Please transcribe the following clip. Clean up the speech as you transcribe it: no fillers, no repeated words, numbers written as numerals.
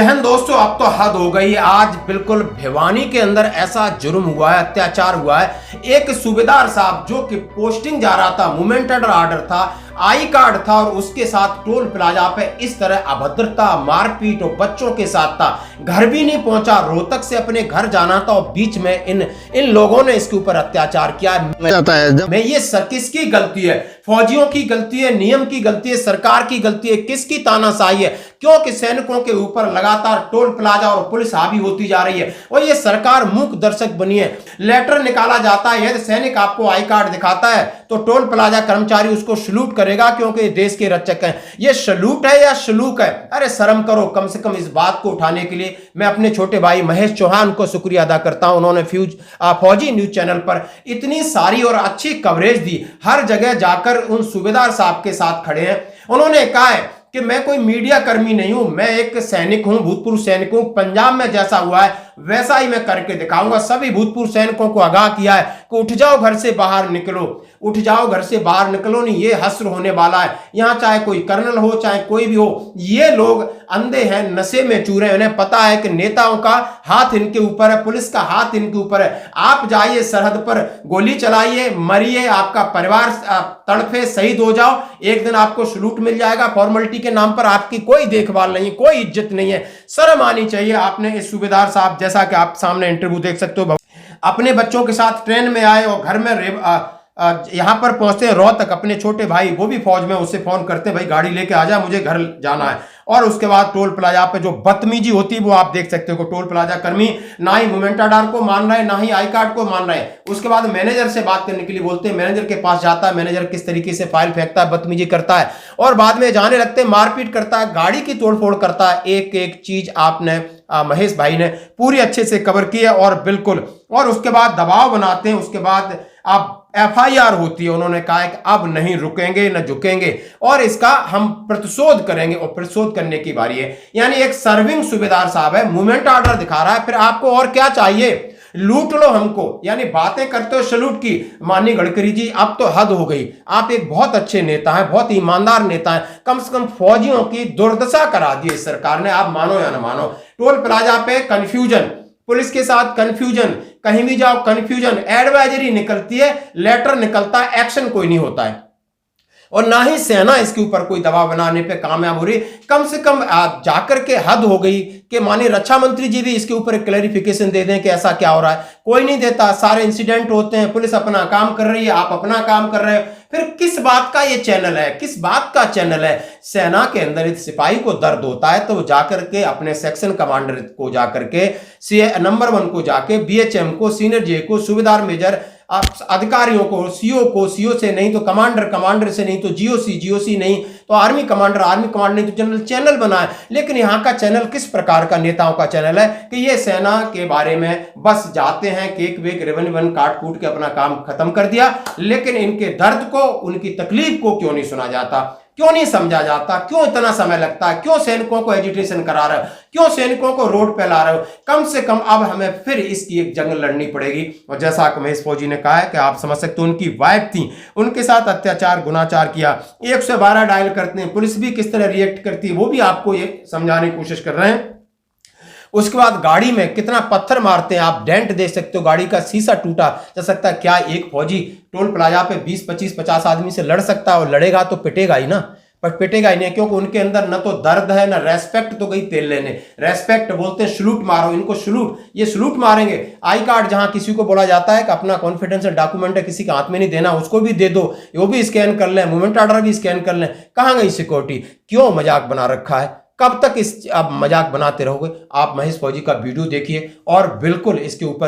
हिंद दोस्तों, अब तो हद हो गई। आज बिल्कुल भिवानी के अंदर ऐसा जुर्म हुआ है, अत्याचार हुआ है। एक सूबेदार साहब जो कि पोस्टिंग जा रहा था, मूवमेंट ऑर्डर था, आई कार्ड था, और उसके साथ टोल प्लाजा पे इस तरह अभद्रता, मारपीट और बच्चों के साथ था। घर भी नहीं पहुंचा, रोहतक से अपने घर जाना था और बीच में इन लोगों ने इसके ऊपर अत्याचार किया। मैं ये किसकी गलती है? फौजियों की गलती है, नियम की गलती है, सरकार की गलती है? किसकी तानाशाही है? क्योंकि सैनिकों के ऊपर लगातार टोल प्लाजा और पुलिस हावी होती जा रही है और ये सरकार मूक दर्शक बनी है। लेटर निकाला जाता है, यदि सैनिक आपको आई कार्ड दिखाता है तो टोल प्लाजा कर्मचारी उसको सलूट करेगा क्योंकि देश के रक्षक हैं। ये सलूट है या सलूक है? अरे शर्म करो। कम से कम इस बात को उठाने के लिए मैं अपने छोटे भाई महेश चौहान को शुक्रिया अदा करता हूं। उन्होंने फौजी न्यूज चैनल पर इतनी सारी और अच्छी कवरेज दी, हर जगह जाकर उन सूबेदार साहब के साथ खड़े हैं। उन्होंने कहा है कि मैं कोई मीडिया कर्मी नहीं हूं, मैं एक सैनिक हूं, भूतपूर्व सैनिक हूं। पंजाब में जैसा हुआ है वैसा ही मैं करके दिखाऊंगा। सभी भूतपूर्व सैनिकों को आगाह किया है कि उठ जाओ, घर से बाहर निकलो, उठ जाओ, घर से बाहर निकलो, नहीं ये हश्र होने वाला है। यहां चाहे कोई कर्नल हो, चाहे कोई भी हो, ये लोग अंधे हैं, नशे में चूर हैं। उन्हें पता है कि नेताओं का हाथ इनके ऊपर है, पुलिस का हाथ इनके ऊपर है। आप जाइए सरहद पर, गोली चलाइए, मरिए, आपका परिवार तड़फे, शहीद हो जाओ, एक दिन आपको सलूट मिल जाएगा। फॉर्मेलिटी के नाम पर आपकी कोई देखभाल नहीं, कोई इज्जत नहीं है। शर्म आनी चाहिए। आपने इस सूबेदार साहब, जैसा कि आप सामने इंटरव्यू देख सकते हो, अपने बच्चों के साथ ट्रेन में आए और घर में यहां पर पहुंचते हैं रोहतक। अपने छोटे भाई, वो भी फौज में, उससे फोन करते हैं, भाई गाड़ी लेके आ जा, मुझे घर जाना है। और उसके बाद टोल प्लाजा पे जो बदतमीजी होती है वो आप देख सकते हो। टोल प्लाजा कर्मी ना ही मूवमेंट ऑर्डर को मान रहे, ना ही आई कार्ड को मान रहे। उसके बाद मैनेजर से बात करने के लिए बोलते हैं, मैनेजर के पास जाता है, मैनेजर किस तरीके से फाइल फेंकता है, बदतमीजी करता है, और बाद में जाने लगते हैं, मारपीट करता है, गाड़ी की तोड़फोड़ करता है। एक एक चीज आपने महेश भाई ने पूरी अच्छे से कवर की है। और बिल्कुल, और उसके बाद दबाव बनाते हैं। उसके बाद आप एफआईआर होती है। उन्होंने कहा है कि अब नहीं रुकेंगे, न झुकेंगे, और इसका हम प्रतिशोध करेंगे। और प्रतिशोध करने की बारी है। यानी एक सर्विंग सूबेदार साहब है, मूवमेंट ऑर्डर दिखा रहा है, फिर आपको और क्या चाहिए? लूट लो हमको। यानी बातें करते हो सलूट की। माननीय गडकरी जी, अब तो हद हो गई। आप एक बहुत अच्छे नेता हैं, बहुत ईमानदार नेता हैं। कम से कम फौजियों की दुर्दशा करा दी इस सरकार ने, आप मानो या न मानो। टोल प्लाजा पे कंफ्यूजन, पुलिस के साथ कंफ्यूजन, कहीं भी जाओ कंफ्यूजन, एडवाइजरी निकलती है, लेटर निकलता है, एक्शन कोई नहीं होता है। और ना ही सेना इसके ऊपर कोई दबाव बनाने पे कामयाब हो रही। कम से कम आप जाकर के हद हो गई कि माननीय रक्षा मंत्री जी भी इसके ऊपर एक क्लैरिफिकेशन दे दें कि ऐसा क्या हो रहा है। कोई नहीं देता। सारे इंसिडेंट होते हैं, पुलिस अपना काम कर रही है, आप अपना काम कर रहे हो। फिर किस बात का ये चैनल है? किस बात का चैनल है? सेना के अंदर एक सिपाही को दर्द होता है तो वो जाकर के अपने सेक्शन कमांडर को जाकर के, नंबर 1 को जाके, बीएचएम को, सीनियर जे को, सूबेदार मेजर अधिकारियों को, सीओ को, सीओ से नहीं तो कमांडर, कमांडर से नहीं तो जीओसी, जीओसी नहीं तो आर्मी कमांडर, आर्मी कमांडर नहीं तो जनरल, चैनल बना है। लेकिन यहाँ का चैनल किस प्रकार का नेताओं का चैनल है कि ये सेना के बारे में बस जाते हैं, केक वेक रिबन विबन काट कूट के अपना काम खत्म कर दिया। लेकिन इनके दर्द को, उनकी तकलीफ को क्यों नहीं सुना जाता? क्यों नहीं समझा जाता? क्यों इतना समय लगता है? क्यों सैनिकों को एजिटेशन करा रहे हो? क्यों सैनिकों को रोड पे ला रहे हो? कम से कम अब हमें फिर इसकी एक जंग लड़नी पड़ेगी। और जैसा कि महेश फौजी ने कहा है कि आप समझ सकते हो, उनकी वाइफ थी, उनके साथ अत्याचार, गुनाचार किया। 112 डायल करते हैं, पुलिस भी किस तरह रिएक्ट करती है वो भी आपको ये समझाने की कोशिश कर रहे हैं। उसके बाद गाड़ी में कितना पत्थर मारते हैं, आप डेंट देख सकते हो, गाड़ी का शीशा टूटा जा सकता है। क्या एक फौजी टोल प्लाजा पे 20, 25, 50 आदमी से लड़ सकता है? और लड़ेगा तो पिटेगा ही ना, पर पिटेगा ही नहीं, क्योंकि उनके अंदर न तो दर्द है, न रेस्पेक्ट। तो गई तेल लेने, रेस्पेक्ट बोलते हैं सलूट मारो, इनको सलूट, ये सलूट मारेंगे। आई कार्ड जहां किसी को बोला जाता है कि अपना कॉन्फिडेंशियल डॉक्यूमेंट है, किसी के हाथ में नहीं देना, उसको भी दे दो, वो भी स्कैन कर लें, मूवमेंट ऑर्डर भी स्कैन कर लें। कहां गई सिक्योरिटी? क्यों मजाक बना रखा है? कब तक इस आप मजाक बनाते रहोगे? आप महेश फौजी का वीडियो देखिए और बिल्कुल इसके ऊपर